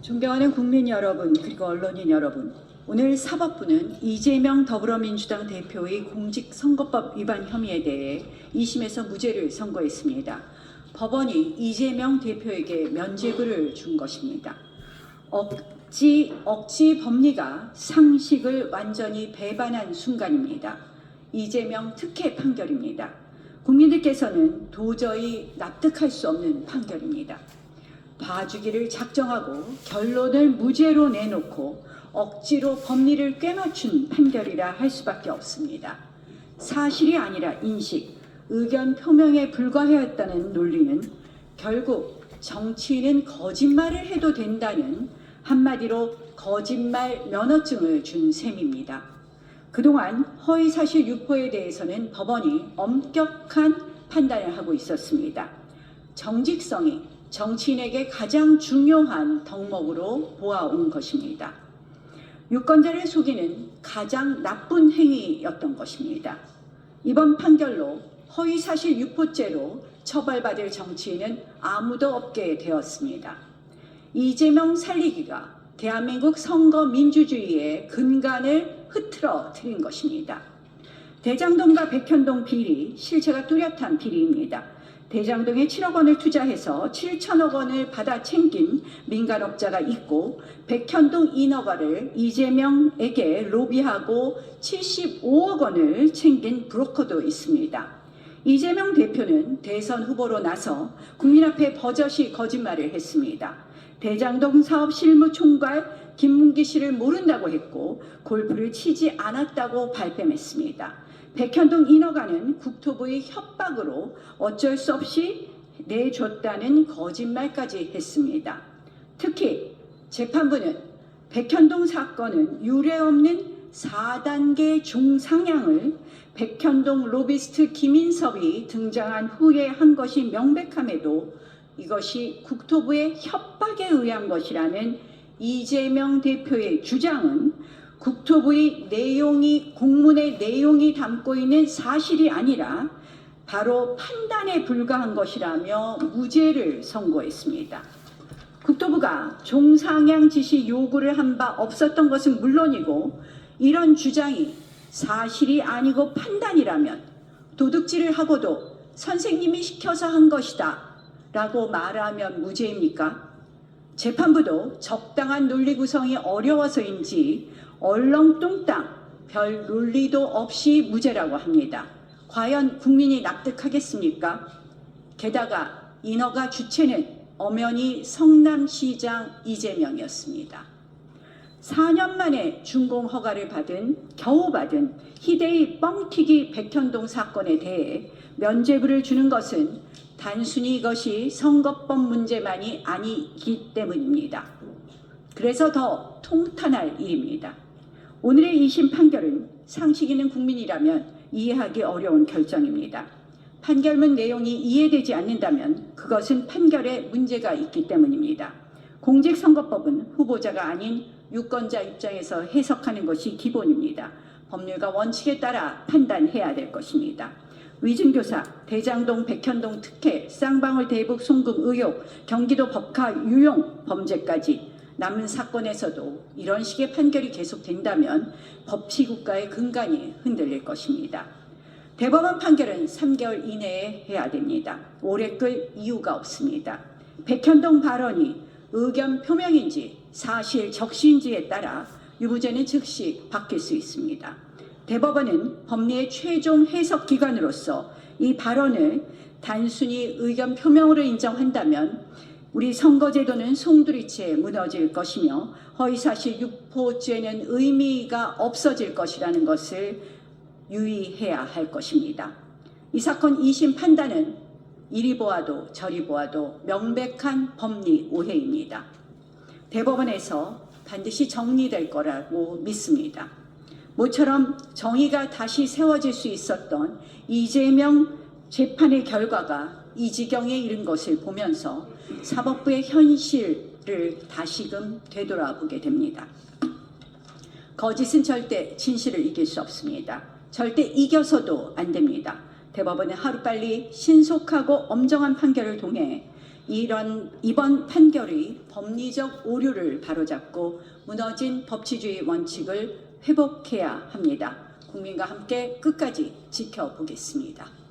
존경하는 국민 여러분, 그리고 언론인 여러분, 오늘 사법부는 이재명 더불어민주당 대표의 공직선거법 위반 혐의에 대해 2심에서 무죄를 선고했습니다. 법원이 이재명 대표에게 면죄부를 준 것입니다. 억지 법리가 상식을 완전히 배반한 순간입니다. 이재명 특혜 판결입니다. 국민들께서는 도저히 납득할 수 없는 판결입니다. 봐주기를 작정하고 결론을 무죄로 내놓고 억지로 법리를 꿰맞춘 판결이라 할 수밖에 없습니다. 사실이 아니라 인식, 의견 표명에 불과하였다는 논리는 결국 정치인은 거짓말을 해도 된다는 한마디로 거짓말 면허증을 준 셈입니다. 그동안 허위사실 유포에 대해서는 법원이 엄격한 판단을 하고 있었습니다. 정직성이 정치인에게 가장 중요한 덕목으로 보아온 것입니다. 유권자를 속이는 가장 나쁜 행위였던 것입니다. 이번 판결로 허위사실 유포죄로 처벌받을 정치인은 아무도 없게 되었습니다. 이재명 살리기가 대한민국 선거 민주주의의 근간을 흐트러뜨린 것입니다. 대장동과 백현동 비리, 실체가 뚜렷한 비리입니다. 대장동에 7억 원을 투자해서 7천억 원을 받아 챙긴 민간업자가 있고 백현동 인허가를 이재명에게 로비하고 75억 원을 챙긴 브로커도 있습니다. 이재명 대표는 대선 후보로 나서 국민 앞에 버젓이 거짓말을 했습니다. 대장동 사업 실무총괄 김문기 씨를 모른다고 했고 골프를 치지 않았다고 발뺌했습니다. 백현동 인허가는 국토부의 협박으로 어쩔 수 없이 내줬다는 거짓말까지 했습니다. 특히 재판부는 백현동 사건은 유례없는 4단계 중상향을 백현동 로비스트 김인섭이 등장한 후에 한 것이 명백함에도 이것이 국토부의 협박에 의한 것이라는 이재명 대표의 주장은 국토부의 공문의 내용이 담고 있는 사실이 아니라 바로 판단에 불과한 것이라며 무죄를 선고했습니다. 국토부가 종상향 지시 요구를 한 바 없었던 것은 물론이고 이런 주장이 사실이 아니고 판단이라면 도둑질을 하고도 선생님이 시켜서 한 것이다 라고 말하면 무죄입니까? 재판부도 적당한 논리 구성이 어려워서인지 얼렁뚱땅 별 논리도 없이 무죄라고 합니다. 과연 국민이 납득하겠습니까? 게다가 인허가 주체는 엄연히 성남시장 이재명이었습니다. 4년 만에 준공 허가를 겨우 받은 희대의 뻥튀기 백현동 사건에 대해 면죄부를 주는 것은 단순히 이것이 선거법 문제만이 아니기 때문입니다. 그래서 더 통탄할 일입니다. 오늘의 2심 판결은 상식 있는 국민이라면 이해하기 어려운 결정입니다. 판결문 내용이 이해되지 않는다면 그것은 판결에 문제가 있기 때문입니다. 공직선거법은 후보자가 아닌 유권자 입장에서 해석하는 것이 기본입니다. 법률과 원칙에 따라 판단해야 될 것입니다. 위증교사, 대장동, 백현동 특혜, 쌍방울 대북 송금 의혹, 경기도 법카 유용 범죄까지 남은 사건에서도 이런 식의 판결이 계속된다면 법치국가의 근간이 흔들릴 것입니다. 대법원 판결은 3개월 이내에 해야 됩니다. 오래 끌 이유가 없습니다. 백현동 발언이 의견 표명인지 사실 적시인지에 따라 유무죄는 즉시 바뀔 수 있습니다. 대법원은 법리의 최종 해석 기관으로서 이 발언을 단순히 의견 표명으로 인정한다면 우리 선거제도는 송두리째 무너질 것이며 허위사실 유포죄는 의미가 없어질 것이라는 것을 유의해야 할 것입니다. 이 사건 2심 판단은 이리 보아도 저리 보아도 명백한 법리 오해입니다. 대법원에서 반드시 정리될 거라고 믿습니다. 모처럼 정의가 다시 세워질 수 있었던 이재명 재판의 결과가 이 지경에 이른 것을 보면서 사법부의 현실을 다시금 되돌아보게 됩니다. 거짓은 절대 진실을 이길 수 없습니다. 절대 이겨서도 안 됩니다. 대법원은 하루빨리 신속하고 엄정한 판결을 통해 이번 판결의 법리적 오류를 바로잡고 무너진 법치주의 원칙을 회복해야 합니다. 국민과 함께 끝까지 지켜보겠습니다.